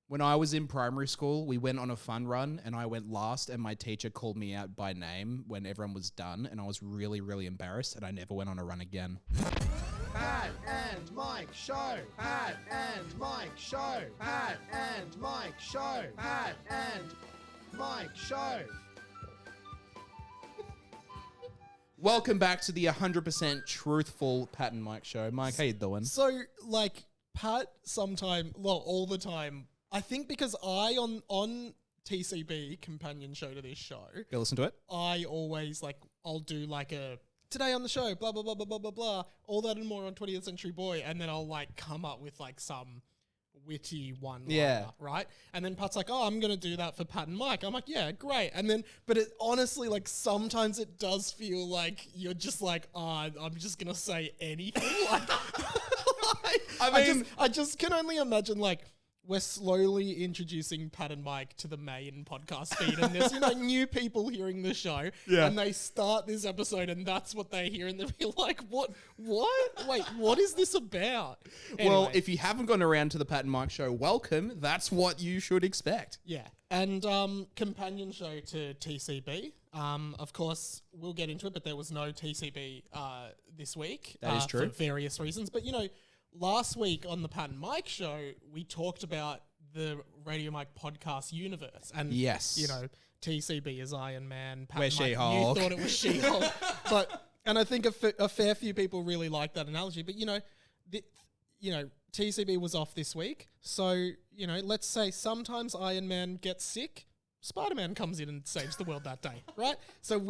When I was in primary school, we went on a fun run and I went last and my teacher called me out by name when everyone was done and I was really, really embarrassed and I never went on a run again. Pat and Mike Show. Pat and Mike Show. Pat and Mike Show. Pat and Mike Show. Welcome back to the 100% truthful Pat and Mike Show. Mike, how you doing? So, like, Pat all the time, I think because on TCB, companion show to this show, Go listen to it. I always, I'll do, a, today on the show, blah, blah, blah, blah, blah, blah, blah, all that and more on 20th Century Boy, and then I'll, come up with, some witty one-liner, right? And then Pat's like, oh, I'm going to do that for Pat and Mike. I'm like, yeah, great. And then, but it honestly, sometimes it does feel like you're just I'm just going to say anything. I just can only imagine, we're slowly introducing Pat and Mike to the main podcast feed, and there's new people hearing the show, and they start this episode, and that's what they hear, and they'll be like, "What? Wait, what is this about?" Anyway. Well, if you haven't gone around to the Pat and Mike Show, welcome. That's what you should expect. Yeah, and companion show to TCB. Of course, we'll get into it, but there was no TCB this week. That is true for various reasons, but last week on the Pat and Mike Show, we talked about the Radio Mike podcast universe. And, yes. TCB is Iron Man. Pat We're and Mike, She-Hulk. you thought it was She-Hulk. And I think a fair few people really like that analogy. But, TCB was off this week. So, let's say sometimes Iron Man gets sick. Spider-Man comes in and saves the world that day, right? So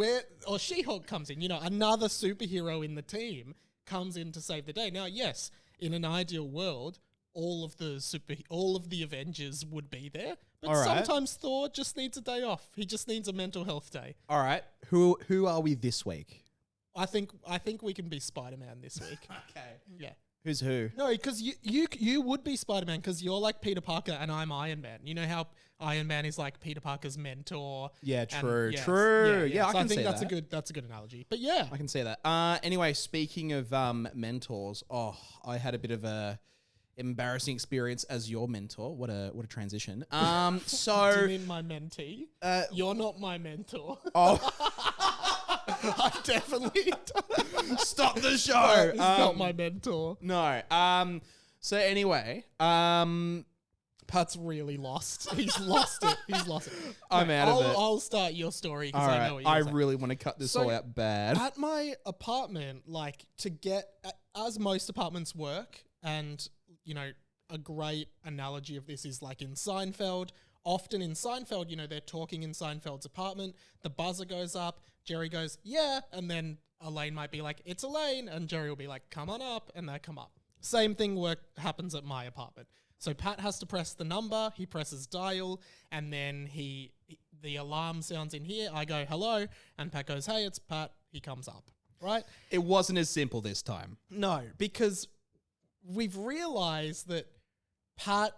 or She-Hulk comes in, another superhero in the team comes in to save the day. Now, yes, in an ideal world, all of the Avengers would be there, but sometimes Thor just needs a day off. He just needs a mental health day. All right. Who are we this week? I think we can be Spider-Man this week. Okay. Yeah. Who's who? No, because you would be Spider-Man because you're like Peter Parker and I'm Iron Man. You know how Iron Man is like Peter Parker's mentor. Yeah, true. Yeah, I so can think see that's that. that's a good analogy. But yeah, I can say that. Anyway, speaking of mentors, I had a bit of a embarrassing experience as your mentor. What a transition. So do you mean my mentee? You're not my mentor. Oh. I definitely Stop the show. He's not my mentor. No. So anyway, Pat's really lost. He's lost it. I'm out of it. I'll start your story because All I right. know what you're saying. really want to cut this all out bad. At my apartment, to get, as most apartments work, and, a great analogy of this is in Seinfeld. Often in Seinfeld, they're talking in Seinfeld's apartment. The buzzer goes up. Jerry goes, yeah. And then Elaine might be like, it's Elaine. And Jerry will be like, come on up. And they come up. Same thing happens at my apartment. So Pat has to press the number. He presses dial. And then the alarm sounds in here. I go, hello. And Pat goes, hey, it's Pat. He comes up. Right? It wasn't as simple this time. No, because we've realized that Pat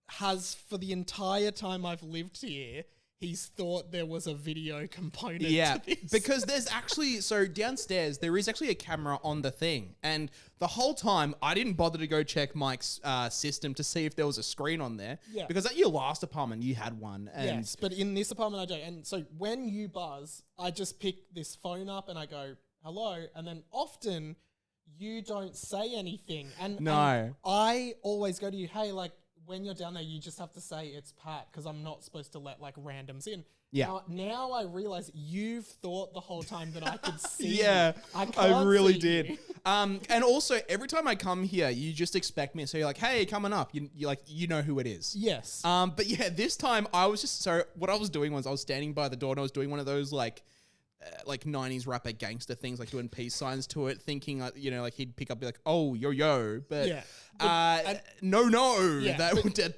has, for the entire time I've lived here, he's thought there was a video component to this. Because there's actually, so downstairs, there is actually a camera on the thing. And the whole time, I didn't bother to go check Mike's system to see if there was a screen on there. Yeah. Because at your last apartment, you had one. And Yes, but in this apartment, I don't. And so when you buzz, I just pick this phone up and I go, hello. And then often you don't say anything. And I always go to you, hey, when you're down there, you just have to say it's Pat because I'm not supposed to let randoms in. Yeah. Now I realize you've thought the whole time that I could see Yeah, you. I I really see did. you. And also, every time I come here, you just expect me. So you're like, hey, coming up. You know who it is. Yes. But yeah, this time I was just, so what I was doing was I was standing by the door and I was doing one of those 90s rapper gangster things, doing peace signs to it, thinking, he'd pick up, be like, oh, yo. But, Yeah.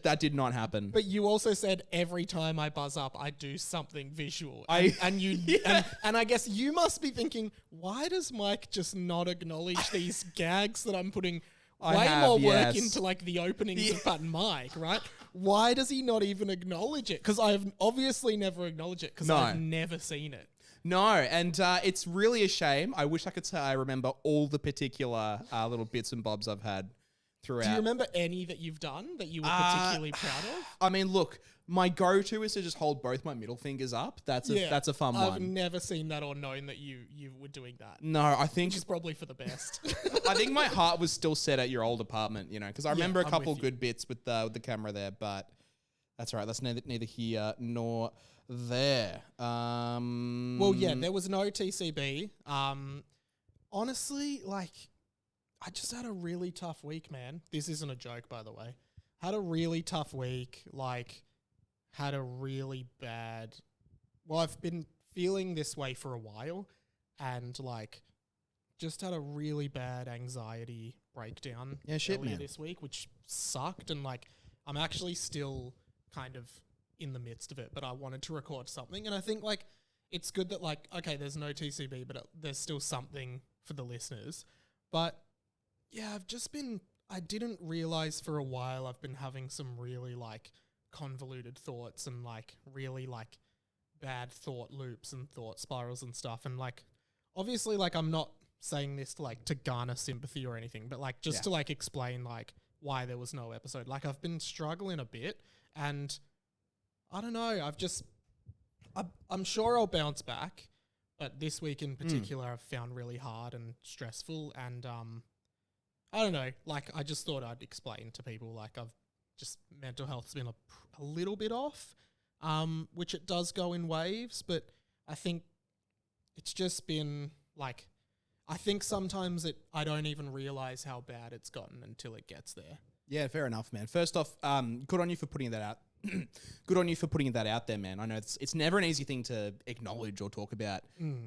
that did not happen. But you also said every time I buzz up, I do something visual. And I guess you must be thinking, why does Mike just not acknowledge these gags that I'm putting more work into the openings of Pat and Mike, right? Why does he not even acknowledge it? Because I've obviously never acknowledged it because I've never seen it. No, and it's really a shame. I wish I could say I remember all the particular little bits and bobs I've had throughout. Do you remember any that you've done that you were particularly proud of? I mean, look, my go-to is to just hold both my middle fingers up. That's a fun I've one. never seen that or known that you were doing that. No, I think Which is probably for the best. I think my heart was still set at your old apartment, because I remember a I'm couple with you. good bits with the camera there, but that's all right. That's neither here nor there. Well, yeah, there was no TCB. Honestly, like, I just had a really tough week, man. This isn't a joke, by the way. Had a really tough week. Like, had a really bad. Well, I've been feeling this way for a while, and like, just had a really bad anxiety breakdown. Yeah, shit, earlier man. this week, which sucked, and like, I'm actually still kind of in the midst of it, but I wanted to record something, and I think like it's good that like, okay, there's no TCB, but there's still something for the listeners. But yeah, I didn't realize for a while I've been having some really like convoluted thoughts and like really like bad thought loops and thought spirals and stuff. And like, obviously, like, I'm not saying this to like to garner sympathy or anything, but like just to like explain like why there was no episode. Like, I've been struggling a bit, and I don't know. I'm sure I'll bounce back, but this week in particular, I've found really hard and stressful. And I don't know. Like, I just thought I'd explain to people. Like, mental health's been a little bit off, which it does go in waves. But I think it's just been like, I think sometimes I don't even realize how bad it's gotten until it gets there. Yeah, fair enough, man. First off, good on you for putting that out. Good on you for putting that out there, man. I know it's never an easy thing to acknowledge or talk about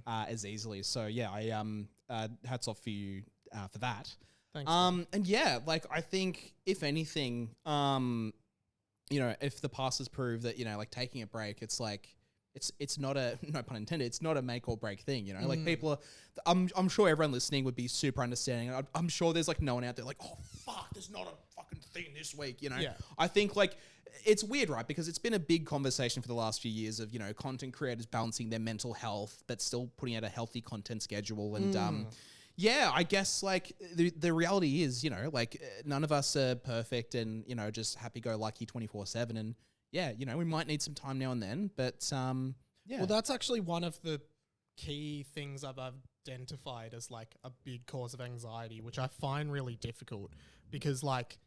as easily. So yeah, I hats off for you for that. Thanks. And yeah, like, I think if anything, if the past has proved that, like, taking a break, it's like, it's not a, no pun intended, it's not a make or break thing, like, people are, I'm sure everyone listening would be super understanding. I'm sure there's like no one out there like, oh fuck, there's not a fucking thing this week, Yeah. I think like, it's weird, right? Because it's been a big conversation for the last few years of, content creators balancing their mental health, but still putting out a healthy content schedule. And, yeah, I guess like the reality is, like, none of us are perfect and, just happy-go-lucky 24/7. And yeah, we might need some time now and then, but yeah. Well, that's actually one of the key things I've identified as like a big cause of anxiety, which I find really difficult because like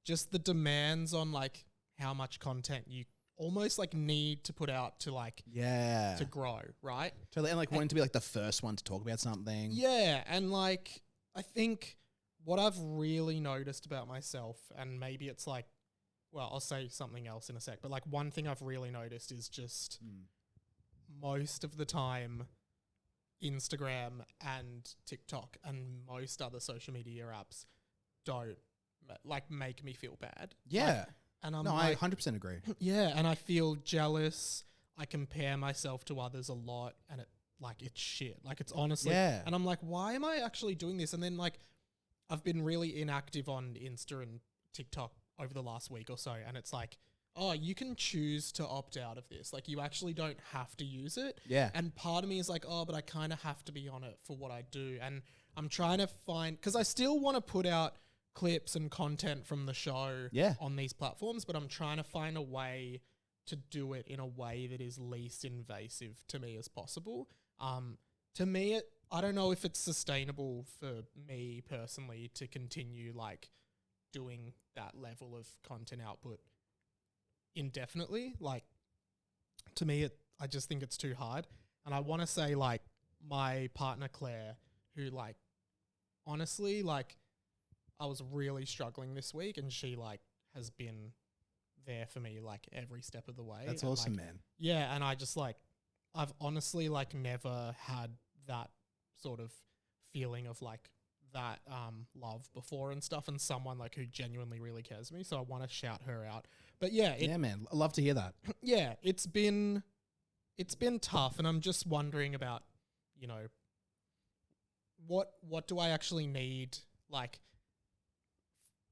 just the demands on like how much content you almost like need to put out to like to grow, right? Totally. And like wanting to be like the first one to talk about something. Yeah, and like I think what I've really noticed about myself, and maybe it's like, well, I'll say something else in a sec, but like one thing I've really noticed is just most of the time Instagram and TikTok and most other social media apps don't like make me feel bad. Yeah. Like, and I'm no, like, I 100% agree. yeah, and I feel jealous. I compare myself to others a lot, and it's shit. Like, it's honestly, and I'm like, why am I actually doing this? And then like, I've been really inactive on Insta and TikTok over the last week or so, and it's like, oh, you can choose to opt out of this. Like, you actually don't have to use it. Yeah. And part of me is like, oh, but I kind of have to be on it for what I do. And I'm trying to find, because I still want to put out clips and content from the show on these platforms, but I'm trying to find a way to do it in a way that is least invasive to me as possible. To me, I don't know if it's sustainable for me personally to continue like doing that level of content output indefinitely. Like, to me, I just think it's too hard. And I want to say like my partner Claire, who like honestly like I was really struggling this week, and she like has been there for me like every step of the way. That's and, awesome, like, man. Yeah, and I just like I've honestly like never had that sort of feeling of like that love before and stuff, and someone like who genuinely really cares for me. So I want to shout her out. But yeah, yeah, man, I love to hear that. Yeah, it's been tough, and I'm just wondering about, what do I actually need? Like,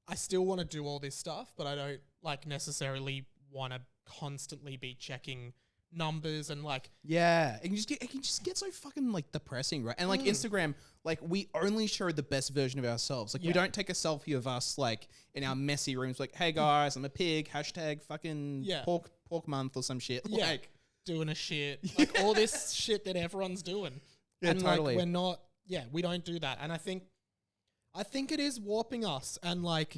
I still want to do all this stuff, but I don't like necessarily want to constantly be checking numbers and like Yeah, it can just get so fucking like depressing, right? And like Instagram, like we only show the best version of ourselves. Like we don't take a selfie of us like in our messy rooms. Like, hey guys, I'm a pig. Hashtag fucking pork month or some shit. Yeah. Like doing a shit, like all this shit that everyone's doing. Yeah, and totally. like we're not. Yeah, we don't do that. And I think it is warping us. And like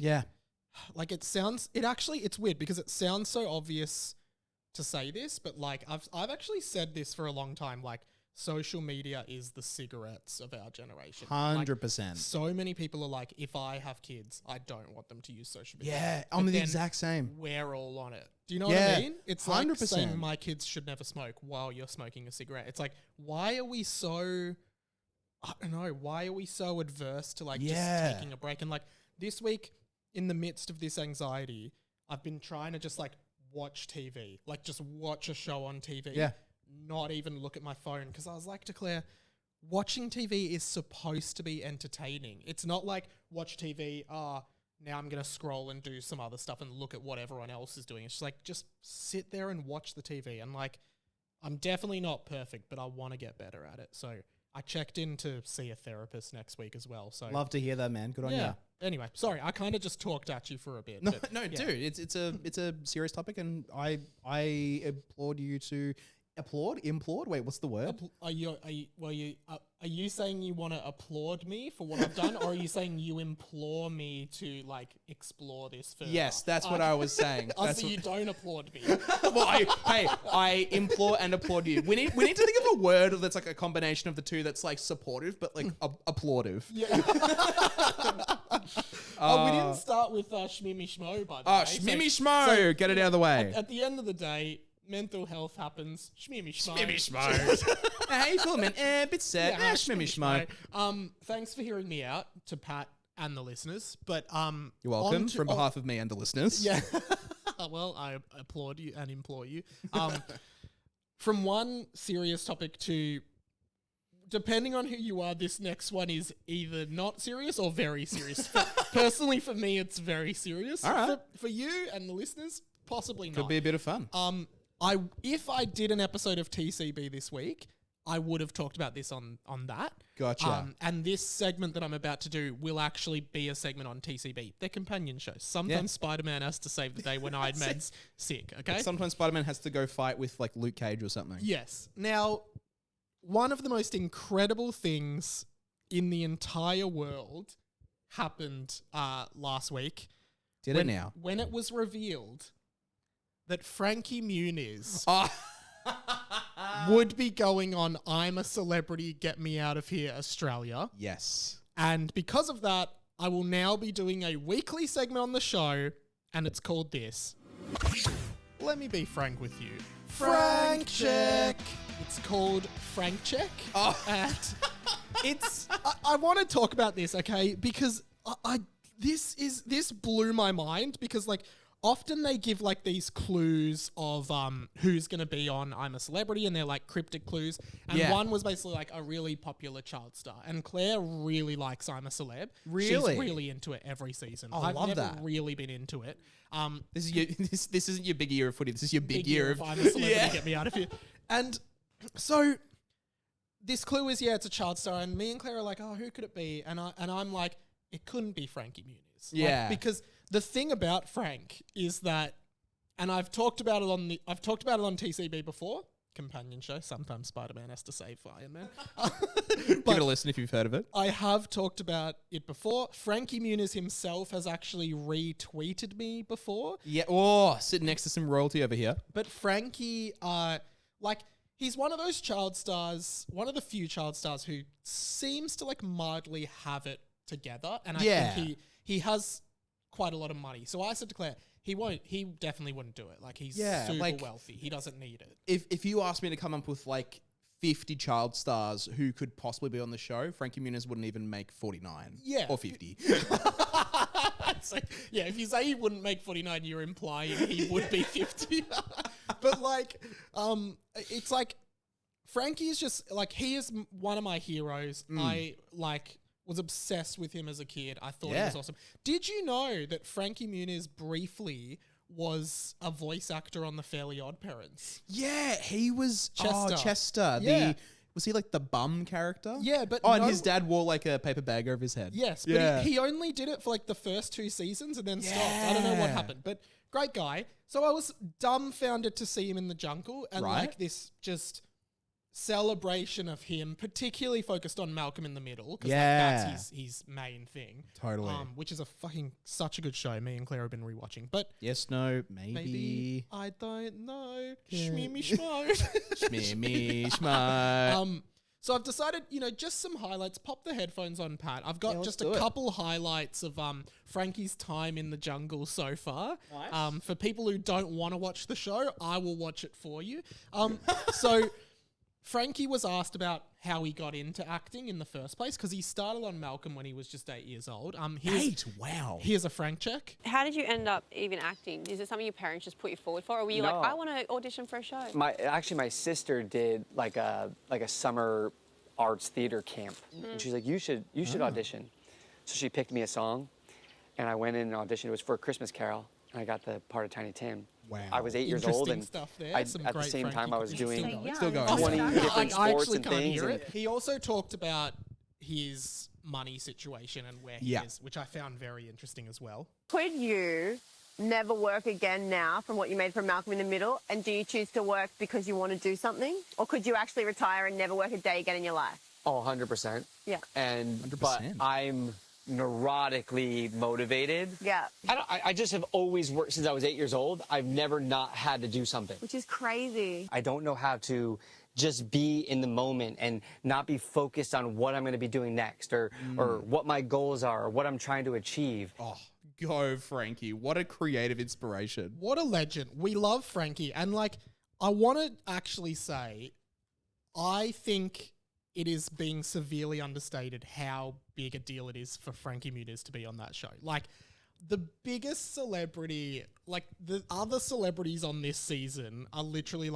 like it's weird because it sounds so obvious to say this, but like I've actually said this for a long time. Like social media is the cigarettes of our generation. 100%. So many people are like, if I have kids, I don't want them to use social media. Yeah, But I'm the then exact same. We're all on it. Do you know what I mean? It's like 100%. saying my kids should never smoke while you're smoking a cigarette. It's like, why are we so, I don't know, why are we so adverse to like just taking a break? And like this week, in the midst of this anxiety, I've been trying to just like watch TV, like just watch a show on TV. Yeah. Not even look at my phone, because I was like, Declare, watching TV is supposed to be entertaining. It's not like watch TV, now I'm going to scroll and do some other stuff and look at what everyone else is doing. It's just like, just sit there and watch the TV. And like, I'm definitely not perfect, but I want to get better at it. So I checked in to see a therapist next week as well. So Love to hear that, man. Good on you. Anyway, sorry, I kind of just talked at you for a bit. No, but no, yeah. dude, it's a serious topic, and I applaud you to implore. Wait, what's the word? Are you saying you want to applaud me for what I've done, or are you saying you implore me to like explore this further? Yes, that's what I was saying. So you don't applaud me. Well, I implore and applaud you. We need to think of a word that's like a combination of the two that's like supportive, but like applaudive. Yeah. We didn't start with Shmimmy Shmo, by the way. Shmimmy Shmo! Get it out of the way. At the end of the day, mental health happens. Shmimmy Shmo. Shmimmy Shmo. How you feeling, man? A bit sad. Shmimmy Shmo. Thanks for hearing me out, to Pat and the listeners. But You're welcome from behalf of me and the listeners. Yeah. Well, I applaud you and implore you. From one serious topic to, depending on who you are, this next one is either not serious or very serious. Personally, for me, it's very serious. All right. For you and the listeners, possibly not. Could be a bit of fun. If I did an episode of TCB this week, I would have talked about this on that. Gotcha. And this segment that I'm about to do will actually be a segment on TCB, their companion show. Sometimes Spider-Man has to save the day when Iron Man's sick, okay? Sometimes Spider-Man has to go fight with like Luke Cage or something. Yes. Now, one of the most incredible things in the entire world happened last week. Did it now? When it was revealed that Frankie Muniz would be going on I'm a Celebrity, Get Me Out of Here, Australia. Yes. And because of that, I will now be doing a weekly segment on the show, and it's called this. Let me be frank with you. Frank Check! It's called Frank Check. Oh. And it's... I want to talk about this, okay? Because this blew my mind, because like often they give like these clues of who's going to be on I'm a Celebrity, and they're like cryptic clues. And one was basically like a really popular child star. And Claire really likes I'm a Celeb. Really? She's really into it every season. Oh, I've love never that. really been into it. This is this isn't your big year of footy. This is your big year of I'm a Celebrity, Get Me Out of Here. And so this clue is, it's a child star. And me and Claire are like, oh, who could it be? And I'm like, it couldn't be Frankie Muniz. Yeah. Like, because the thing about Frank is that, and I've talked about it on TCB before, companion show. Sometimes Spider-Man has to save Iron Man. Give it a listen if you've heard of it. I have talked about it before. Frankie Muniz himself has actually retweeted me before. Yeah. Oh, sitting next to some royalty over here. But Frankie, he's one of those child stars, one of the few child stars who seems to like mildly have it together. And I think he has quite a lot of money. So I said to Claire, he definitely wouldn't do it. Like he's super wealthy. He doesn't need it. If you asked me to come up with like 50 child stars who could possibly be on the show, Frankie Muniz wouldn't even make 49. Yeah. Or 50. It's like, if you say he wouldn't make 49, you're implying he would be 50. But like, it's like, Frankie is just like, he is one of my heroes. I was obsessed with him as a kid. I thought he was awesome. Did you know that Frankie Muniz briefly was a voice actor on The Fairly Odd Parents. Yeah, he was Chester. Chester. Yeah. Was he like the bum character? Yeah, but and his dad wore like a paper bag over his head. Yes, Yeah. but he only did it for like the first 2 seasons and then stopped. I don't know what happened, but great guy. So I was dumbfounded to see him in the jungle and like this just celebration of him, particularly focused on Malcolm in the Middle, because that's his main thing. Totally. Which is such a good show. Me and Claire have been rewatching, but Yes, no, maybe. I don't know. Shmee me schmo. Shmee me schmo. So I've decided, just some highlights. Pop the headphones on, Pat. I've got let's just do a it. couple highlights of Frankie's time in the jungle so far. Nice. For people who don't want to watch the show, I will watch it for you. So Frankie was asked about how he got into acting in the first place, because he started on Malcolm when he was just 8 years old. 8? Wow. Here's a Frank check. How did you end up even acting? Is it something your parents just put you forward for, or were you like, I want to audition for a show? My sister did like a summer arts theater camp, and she's like, you should audition. So she picked me a song, and I went in and auditioned. It was for a Christmas Carol, and I got the part of Tiny Tim. Wow. I was 8 years old, and stuff there. at Some the great same time Frankie I was cookies. doing Still going. 20 different I sports actually and can't things. hear and- it. He also talked about his money situation and where he is, which I found very interesting as well. Could you never work again now from what you made from Malcolm in the Middle? And do you choose to work because you want to do something? Or could you actually retire and never work a day again in your life? Oh, 100%. Yeah. But I'm neurotically motivated. Yeah. I just have always worked since I was 8 years old. I've never not had to do something. Which is crazy. I don't know how to just be in the moment and not be focused on what I'm going to be doing next or what my goals are or what I'm trying to achieve. Oh, go Frankie. What a creative inspiration. What a legend. We love Frankie. And I want to actually say, I think it is being severely understated how big a deal it is for Frankie Muniz to be on that show. The biggest celebrity, the other celebrities on this season are literally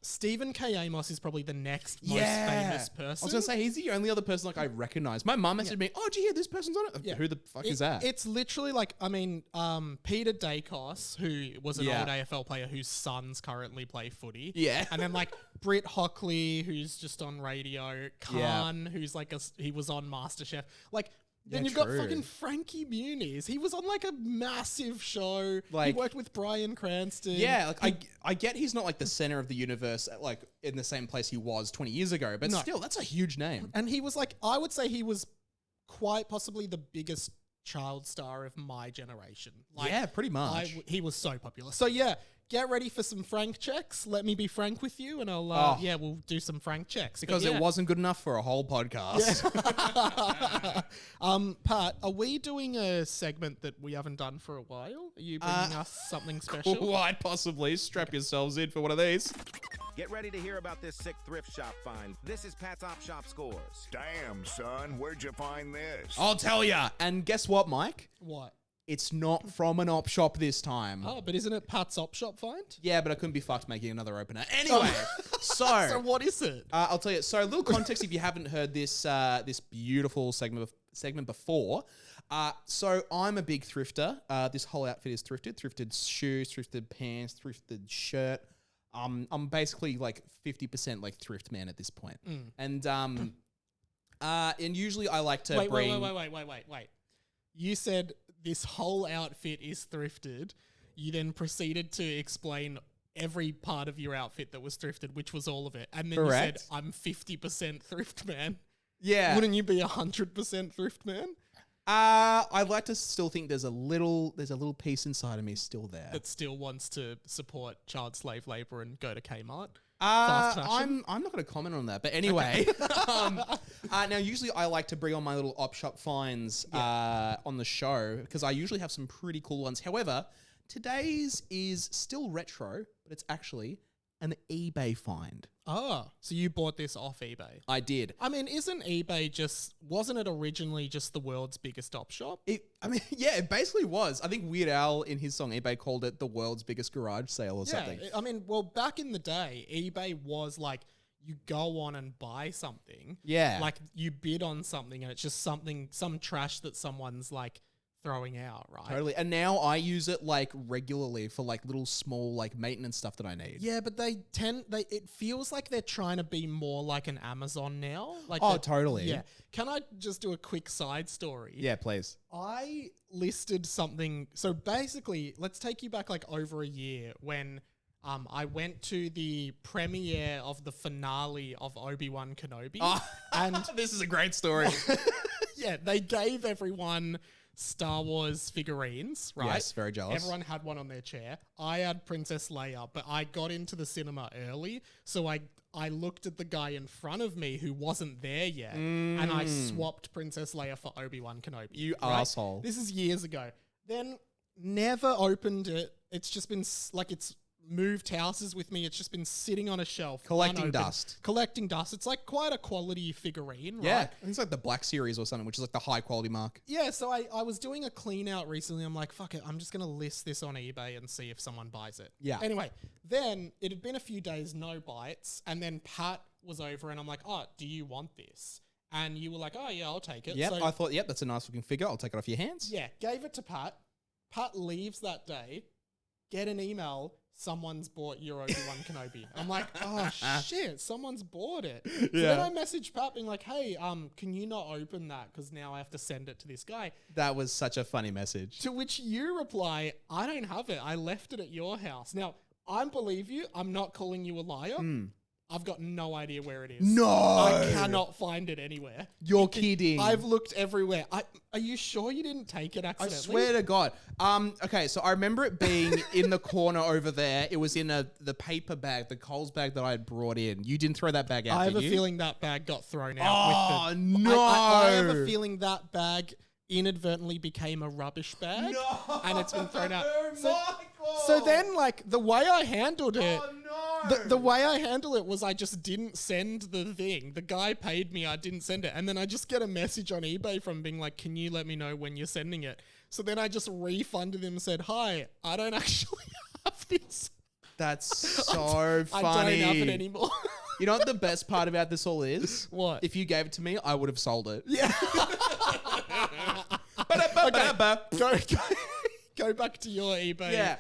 Stephen K. Amos is probably the next most famous person. I was going to say, he's the only other person I recognize. My mum messaged me, did you hear this person's on it? Yeah. Who the fuck is that? It's literally Peter Dacos, who was an old AFL player whose sons currently play footy. Yeah. And then Britt Hockley, who's just on radio. Khan, who's he was on MasterChef. Then you've got fucking Frankie Muniz. He was on a massive show. He worked with Bryan Cranston. Yeah, I get he's not the center of the universe, in the same place he was 20 years ago, but still, that's a huge name. And he was I would say he was quite possibly the biggest child star of my generation. Yeah, pretty much. He was so popular. So yeah, get ready for some Frank checks. Let me be frank with you, and I'll we'll do some Frank checks Because it wasn't good enough for a whole podcast. Pat, are we doing a segment that we haven't done for a while? Are you bringing us something special? Quite possibly. Strap yourselves in for one of these. Get ready to hear about this sick thrift shop find. This is Pat's Op Shop Scores. Damn, son, where'd you find this? I'll tell ya. And guess what, Mike? What? It's not from an op shop this time. Oh, but isn't it Pat's Op Shop find? Yeah, but I couldn't be fucked making another opener. Anyway, So what is it? I'll tell you. So a little context if you haven't heard this this beautiful segment before. So I'm a big thrifter. This whole outfit is thrifted. Thrifted shoes, thrifted pants, thrifted shirt. I'm basically 50% thrift man at this point. And usually I like to bring... Wait. You said this whole outfit is thrifted. You then proceeded to explain every part of your outfit that was thrifted, which was all of it. And then Correct. you said, I'm 50% thrift man. Yeah. Wouldn't you be 100% thrift man? I like to still think there's a little piece inside of me still there. That still wants to support child slave labor and go to Kmart? Fast fashion? I'm not going to comment on that, but anyway. Now, usually I like to bring on my little op shop finds on the show because I usually have some pretty cool ones. However, today's is still retro, but it's actually an eBay find. Oh, so you bought this off eBay? I did. I mean, isn't eBay wasn't it originally just the world's biggest op shop? Yeah, it basically was. I think Weird Al in his song eBay called it the world's biggest garage sale or something. I mean, well, back in the day, eBay was you go on and buy something. Yeah. You bid on something and it's just some trash that someone's throwing out, right? Totally. And now I use it like regularly for like little small like maintenance stuff that I need. Yeah, but it feels like they're trying to be more like an Amazon now. Like Oh, totally. Yeah. Can I just do a quick side story? Yeah, please. I listed something. So basically, let's take you back like over a year when I went to the premiere of the finale of Obi-Wan Kenobi. And this is a great story. yeah, they gave everyone Star Wars figurines, right? Yes, very jealous. Everyone had one on their chair. I had Princess Leia, but I got into the cinema early, so I looked at the guy in front of me who wasn't there yet, and I swapped Princess Leia for Obi-Wan Kenobi. You right? asshole. This is years ago. Then never opened it. It's just been like it's moved houses with me. It's just been sitting on a shelf. Collecting unopened. dust. Collecting dust. It's like quite a quality figurine, Yeah. right? I think it's like the Black Series or something, which is like the high quality mark. Yeah, so I was doing a clean out recently. I'm like, fuck it, I'm just going to list this on eBay and see if someone buys it. Yeah. Anyway, then it had been a few days, no bites. And then Pat was over and I'm like, oh, do you want this? And you were like, oh, yeah, I'll take it. Yep. So, I thought, yep, that's a nice looking figure. I'll take it off your hands. yeah, gave it to Pat. Pat leaves that day, get an email, someone's bought your Obi-Wan Kenobi. I'm like, oh shit, someone's bought it. So then I messaged Pat being like, hey, can you not open that? Because now I have to send it to this guy. That was such a funny message. To which you reply, I don't have it. I left it at your house. Now, I believe you. I'm not calling you a liar. I've got no idea where it is. No! I cannot find it anywhere. You're kidding. I've looked everywhere. Are you sure you didn't take it I accidentally? swear to God. Okay, so I remember it being in the corner over there. It was in the paper bag, the Coles bag that I had brought in. You didn't throw that bag out, I have did a you? feeling that bag got thrown out. Oh, with the, no. I have a feeling that bag inadvertently became a rubbish bag. No, and it's been thrown out. Michael. So then, like, the way I handled it... Oh, no. The way I handle it was I just didn't send the thing. The guy paid me, I didn't send it. And then I just get a message on eBay from being like, can you let me know when you're sending it? So then I just refunded him and said, hi, I don't actually have this. That's so funny. I don't have it anymore. You know what the best part about this all is? What? If you gave it to me, I would have sold it. Yeah. Go back to your eBay. Yeah.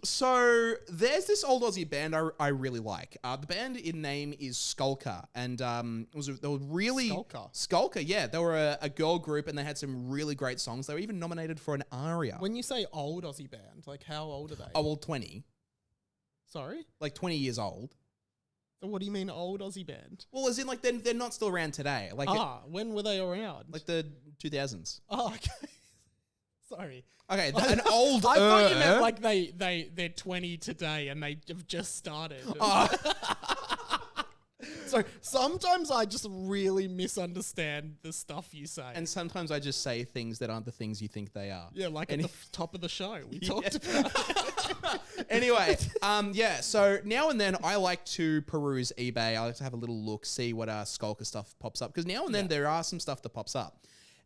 So there's this old Aussie band I really like. The band in name is Skulker, and they were really Skulker. Yeah, they were a girl group, and they had some really great songs. They were even nominated for an ARIA. When you say old Aussie band, like how old are they? Oh well, 20. Sorry, like 20 years old. So what do you mean old Aussie band? Well, as in like they're not still around today. Like when were they around? Like the 2000s. Oh, okay. Sorry. Okay, an old. I thought you meant like they're 20 today and they have just started. So sometimes I just really misunderstand the stuff you say. And sometimes I just say things that aren't the things you think they are. Yeah, like at the top of the show. We talked about it. Anyway, yeah, so now and then I like to peruse eBay. I like to have a little look, see what Skulker stuff pops up. Because now and then there are some stuff that pops up.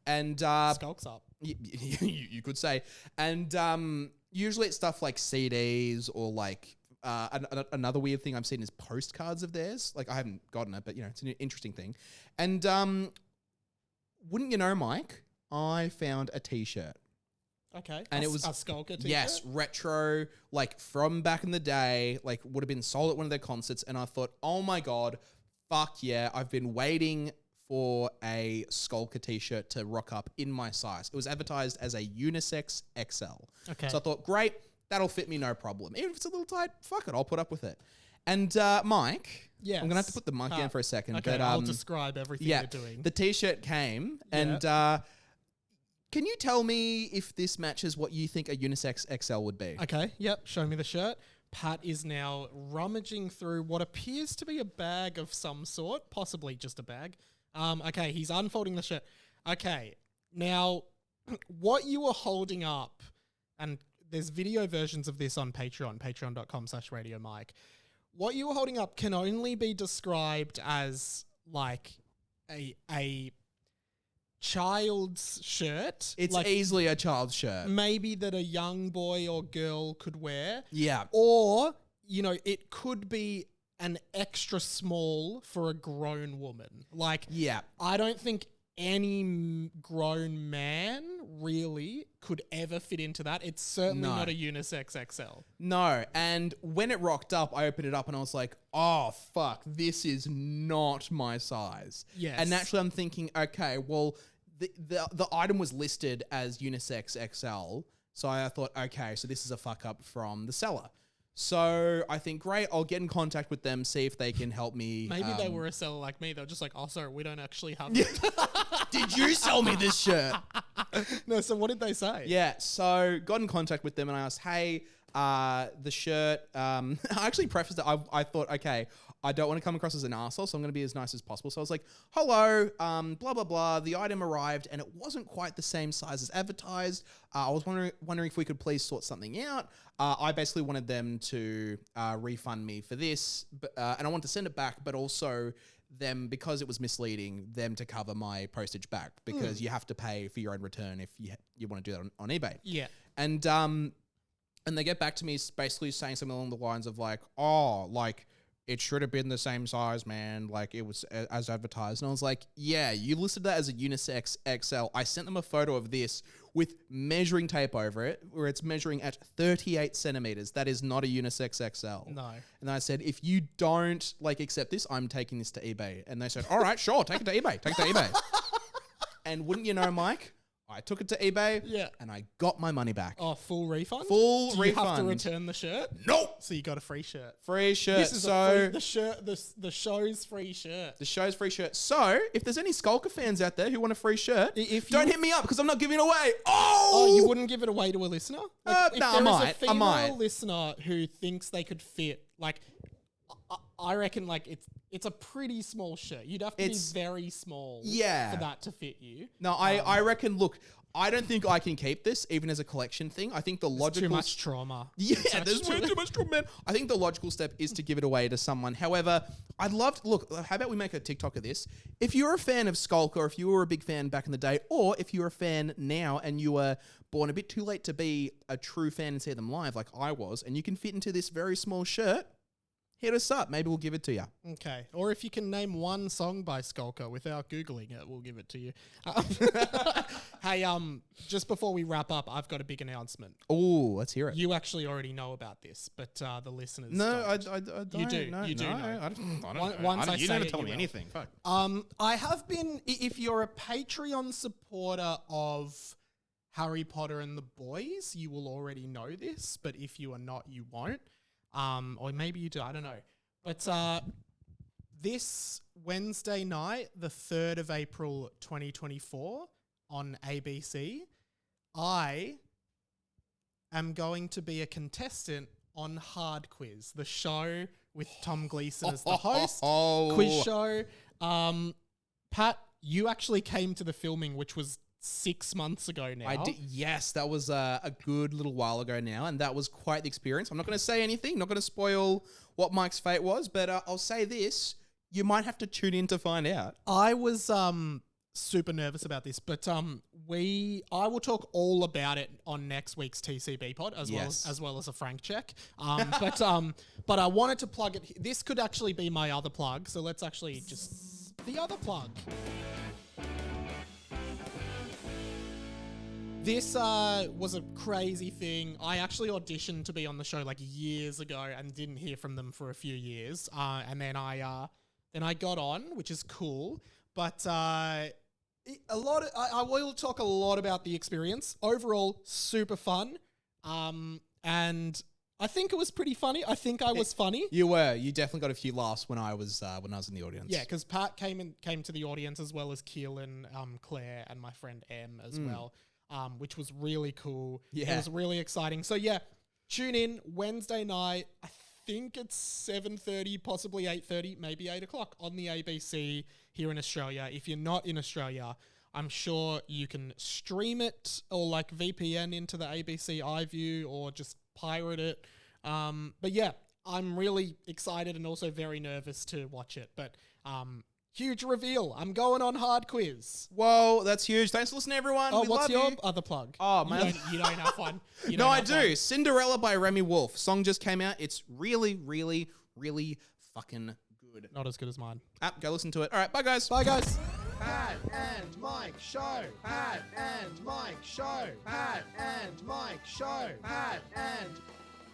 And Skulks up. You could say. And usually it's stuff like CDs or like another weird thing I've seen is postcards of theirs. Like I haven't gotten it, but you know, it's an interesting thing. And wouldn't you know, Mike, I found a t-shirt. Okay. And it was a Skulker t-shirt? Yes, retro, like from back in the day, like would have been sold at one of their concerts. And I thought, oh my God, fuck yeah, I've been waiting for a Skulker t-shirt to rock up in my size. It was advertised as a unisex XL. Okay. So I thought, great, that'll fit me no problem. Even if it's a little tight, fuck it, I'll put up with it. And Mike, yes. I'm going to have to put the mic down for a second. Okay, but, I'll describe everything you're doing. The t-shirt came and can you tell me if this matches what you think a unisex XL would be? Okay, yep, show me the shirt. Pat is now rummaging through what appears to be a bag of some sort, possibly just a bag. Okay, he's unfolding the shirt. Okay, now what you are holding up, and there's video versions of this on Patreon, patreon.com/Radio Mike. What you are holding up can only be described as like a child's shirt. It's like easily a child's shirt. maybe that a young boy or girl could wear. Yeah. Or, you know, it could be an extra small for a grown woman. Like, Yeah. I don't think any grown man really could ever fit into that. It's certainly No. not a unisex XL. No, and when it rocked up, I opened it up and I was like, oh, fuck, this is not my size. Yes. And naturally I'm thinking, okay, well, the item was listed as unisex XL, so I thought, okay, so this is a fuck up from the seller. So I think, great, I'll get in contact with them, see if they can help me. Maybe they were a seller like me. They're just like, oh, sorry, we don't actually have it. Did you sell me this shirt? No, so what did they say? Yeah, so got in contact with them and I asked, hey, the shirt, I actually prefaced it. I thought, okay, I don't want to come across as an arsehole, so I'm going to be as nice as possible. So I was like, hello, blah, blah, blah. The item arrived and it wasn't quite the same size as advertised. I was wondering if we could please sort something out. I basically wanted them to refund me for this, and I wanted to send it back, but also them, because it was misleading, them to cover my postage back, because you have to pay for your own return if you want to do that on eBay. Yeah. And they get back to me basically saying something along the lines of like, oh, like, it should have been the same size, man. Like, it was as advertised. And I was like, yeah, you listed that as a unisex XL. I sent them a photo of this with measuring tape over it, where it's measuring at 38 centimeters. That is not a unisex XL. No. And I said, if you don't like accept this, I'm taking this to eBay. And they said, all right, sure, take it to eBay. Take it to eBay. And wouldn't you know, Mike, I took it to eBay, and I got my money back. Oh, full refund? Full Do you have to refund. return the shirt? Nope. So you got a free shirt. Free shirt. This is so the shirt, the show's free shirt. the show's free shirt. So if there's any Skulker fans out there who want a free shirt, If don't you- hit me up because I'm not giving it away. Oh, Oh, you wouldn't give it away to a listener? Like, if no, I there is might, a I female might. listener who thinks they could fit, like, I reckon, like, it's a pretty small shirt. You'd have to It's- be very small Yeah. for that to fit you. No, I reckon, look, I don't think I can keep this even as a collection thing. I think the logical... Too much trauma. Yeah, attached there's to way it. too much trauma, man. I think the logical step is to give it away to someone. However, I'd love to... Look, how about we make a TikTok of this? If you're a fan of Skulk, or if you were a big fan back in the day, or if you're a fan now and you were born a bit too late to be a true fan and see them live like I was, and you can fit into this very small shirt, hit us up. Maybe we'll give it to you. Okay. Or if you can name one song by Skulker without Googling it, we'll give it to you. Hey, just before we wrap up, I've got a big announcement. Oh, let's hear it. You actually already know about this, but the listeners No, I don't. don't. You do. No, You do no, know. I don't Once know. I You say never it, tell you me will. anything. Fuck. I have been, if you're a Patreon supporter of Harry Potter and the Boys, you will already know this, but if you are not, you won't. Or maybe you do, I don't know. But this Wednesday night, the 3rd of April 2024 on ABC, I am going to be a contestant on Hard Quiz, the show with Tom Gleeson as the host. Quiz show. Pat, you actually came to the filming, which was 6 months ago now. I did. Yes, that was a good little while ago now, and that was quite the experience. I'm not going to say anything, not going to spoil what Mike's fate was, but I'll say this: you might have to tune in to find out. I was super nervous about this, but I will talk all about it on next week's TCB pod as well as a Frank check. But I wanted to plug it. This could actually be my other plug, so let's actually just the other plug. This was a crazy thing. I actually auditioned to be on the show like years ago and didn't hear from them for a few years. And then I got on, which is cool. But I will talk a lot about the experience. Overall, super fun. And I think it was pretty funny. I think I was funny. You were. You definitely got a few laughs when I was in the audience. Yeah, because Pat came to the audience as well as Keelan, Claire, and my friend Em as well. Which was really cool. Yeah. It was really exciting. So yeah, tune in Wednesday night. I think it's 7:30, possibly 8:30, maybe 8 o'clock on the ABC here in Australia. If you're not in Australia, I'm sure you can stream it or like VPN into the ABC iView or just pirate it. But yeah, I'm really excited and also very nervous to watch it. But huge reveal. I'm going on Hard Quiz. Whoa, that's huge. Thanks for listening, everyone. Oh, We what's love your you. other plug? Oh, man. You don't have one. You No, don't I have do. one. Cinderella by Remy Wolf. Song just came out. It's really, really, really fucking good. Not as good as mine. Go listen to it. All right, bye, guys. Bye, guys. Pat and Mike Show. Pat and Mike Show. Pat and Mike Show. Pat and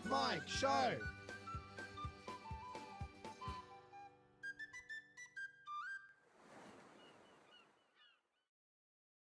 Mike Show.